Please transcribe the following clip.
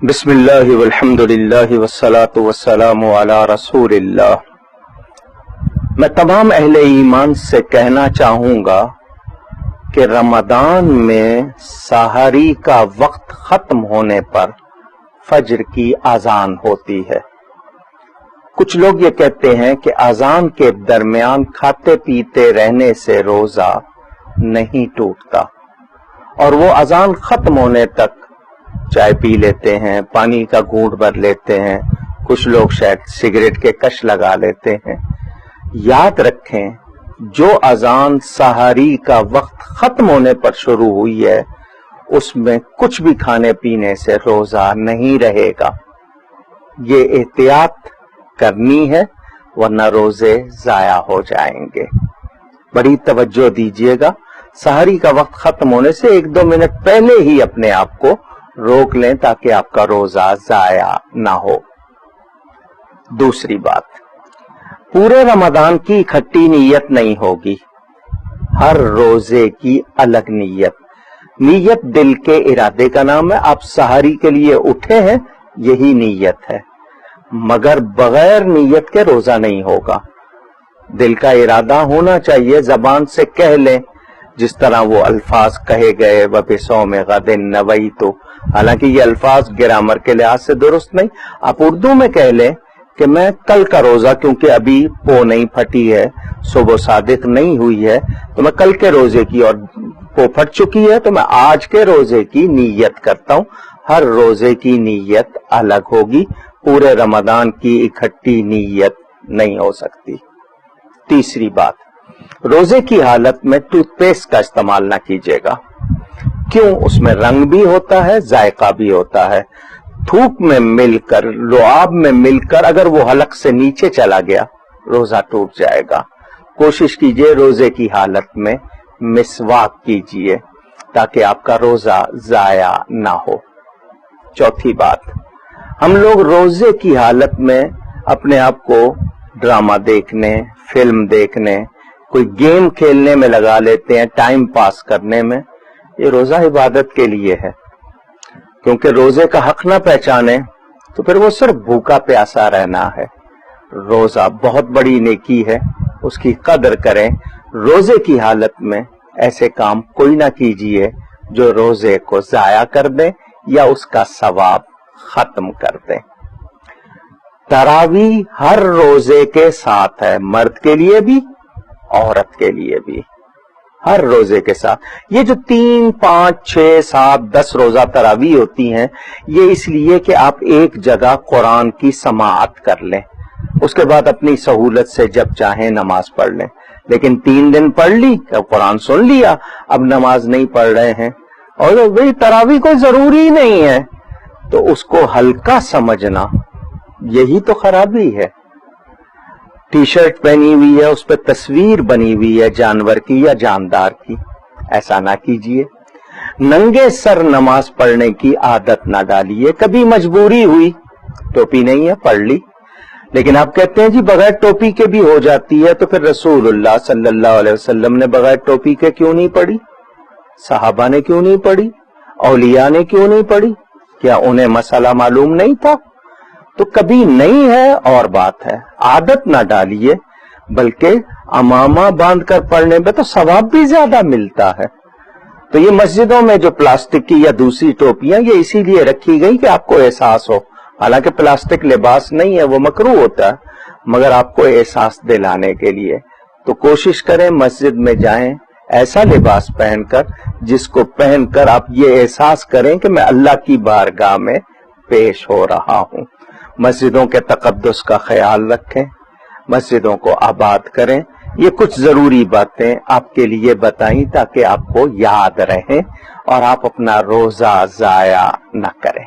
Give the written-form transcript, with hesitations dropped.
بسم اللہ والحمد للہ والصلاة والسلام علی رسول اللہ۔ میں تمام اہل ایمان سے کہنا چاہوں گا کہ رمضان میں سحری کا وقت ختم ہونے پر فجر کی اذان ہوتی ہے۔ کچھ لوگ یہ کہتے ہیں کہ اذان کے درمیان کھاتے پیتے رہنے سے روزہ نہیں ٹوٹتا، اور وہ اذان ختم ہونے تک چائے پی لیتے ہیں، پانی کا گھونٹ بھر لیتے ہیں، کچھ لوگ شاید سگریٹ کے کش لگا لیتے ہیں۔ یاد رکھیں، جو اذان سحری کا وقت ختم ہونے پر شروع ہوئی ہے اس میں کچھ بھی کھانے پینے سے روزہ نہیں رہے گا۔ یہ احتیاط کرنی ہے ورنہ روزے ضائع ہو جائیں گے۔ بڑی توجہ دیجیے گا، سحری کا وقت ختم ہونے سے 1-2 منٹ پہلے ہی اپنے آپ کو روک لیں تاکہ آپ کا روزہ ضائع نہ ہو۔ دوسری بات، پورے رمضان کی اکٹھی نیت نہیں ہوگی، ہر روزے کی الگ نیت۔ نیت دل کے ارادے کا نام ہے۔ آپ سحری کے لیے اٹھے ہیں، یہی نیت ہے، مگر بغیر نیت کے روزہ نہیں ہوگا۔ دل کا ارادہ ہونا چاہیے، زبان سے کہہ لیں جس طرح وہ الفاظ کہے گئے وَبِصَوْمِ غَدٍ نَوَيْتُ، حالانکہ یہ الفاظ گرامر کے لحاظ سے درست نہیں۔ آپ اردو میں کہہ لیں کہ میں کل کا روزہ، کیونکہ ابھی پو نہیں پھٹی ہے، صبح صادق نہیں ہوئی ہے، تو میں کل کے روزے کی، اور پو پھٹ چکی ہے تو میں آج کے روزے کی نیت کرتا ہوں۔ ہر روزے کی نیت الگ ہوگی، پورے رمضان کی اکٹھی نیت نہیں ہو سکتی۔ تیسری بات، روزے کی حالت میں ٹوتھ پیسٹ کا استعمال نہ کیجیے گا۔ کیوں؟ اس میں رنگ بھی ہوتا ہے، ذائقہ بھی ہوتا ہے۔ تھوک میں مل کر، لعاب میں مل کر اگر وہ حلق سے نیچے چلا گیا روزہ ٹوٹ جائے گا۔ کوشش کیجیے روزے کی حالت میں مسواک کیجیے تاکہ آپ کا روزہ ضائع نہ ہو۔ چوتھی بات، ہم لوگ روزے کی حالت میں اپنے آپ کو ڈرامہ دیکھنے، فلم دیکھنے، کوئی گیم کھیلنے میں لگا لیتے ہیں، ٹائم پاس کرنے میں۔ یہ روزہ عبادت کے لیے ہے، کیونکہ روزے کا حق نہ پہچانے تو پھر وہ صرف بھوکا پیاسا رہنا ہے۔ روزہ بہت بڑی نیکی ہے، اس کی قدر کریں۔ روزے کی حالت میں ایسے کام کوئی نہ کیجیے جو روزے کو ضائع کر دیں یا اس کا ثواب ختم کر دیں۔ تراویح ہر روزے کے ساتھ ہے، مرد کے لیے بھی عورت کے لیے بھی، ہر روزے کے ساتھ۔ یہ جو 3، 5، 6، 7، 10 روزہ تراویح ہوتی ہیں، یہ اس لیے کہ آپ ایک جگہ قرآن کی سماعت کر لیں، اس کے بعد اپنی سہولت سے جب چاہیں نماز پڑھ لیں۔ لیکن 3 دن پڑھ لی، قرآن سن لیا، اب نماز نہیں پڑھ رہے ہیں، اور وہی تراویح کوئی ضروری نہیں ہے، تو اس کو ہلکا سمجھنا یہی تو خرابی ہے۔ ٹی شرٹ پہنی ہوئی ہے، اس پہ تصویر بنی ہوئی ہے جانور کی یا جاندار کی، ایسا نہ کیجیے۔ ننگے سر نماز پڑھنے کی عادت نہ ڈالیے۔ کبھی مجبوری ہوئی، ٹوپی نہیں ہے پڑھ لی، لیکن آپ کہتے ہیں جی بغیر ٹوپی کے بھی ہو جاتی ہے، تو پھر رسول اللہ صلی اللہ علیہ وسلم نے بغیر ٹوپی کے کیوں نہیں پڑھی؟ صحابہ نے کیوں نہیں پڑھی؟ اولیاء نے کیوں نہیں پڑھی؟ کیا انہیں مسئلہ معلوم نہیں تھا؟ تو کبھی نہیں ہے اور بات ہے، عادت نہ ڈالیے، بلکہ امامہ باندھ کر پڑھنے میں تو ثواب بھی زیادہ ملتا ہے۔ تو یہ مسجدوں میں جو پلاسٹک کی یا دوسری ٹوپیاں، یہ اسی لیے رکھی گئی کہ آپ کو احساس ہو، حالانکہ پلاسٹک لباس نہیں ہے، وہ مکروہ ہوتا ہے، مگر آپ کو احساس دلانے کے لیے۔ تو کوشش کریں مسجد میں جائیں ایسا لباس پہن کر جس کو پہن کر آپ یہ احساس کریں کہ میں اللہ کی بارگاہ میں پیش ہو رہا ہوں۔ مسجدوں کے تقدس کا خیال رکھیں، مسجدوں کو آباد کریں۔ یہ کچھ ضروری باتیں آپ کے لیے بتائیں تاکہ آپ کو یاد رہیں اور آپ اپنا روزہ ضائع نہ کریں۔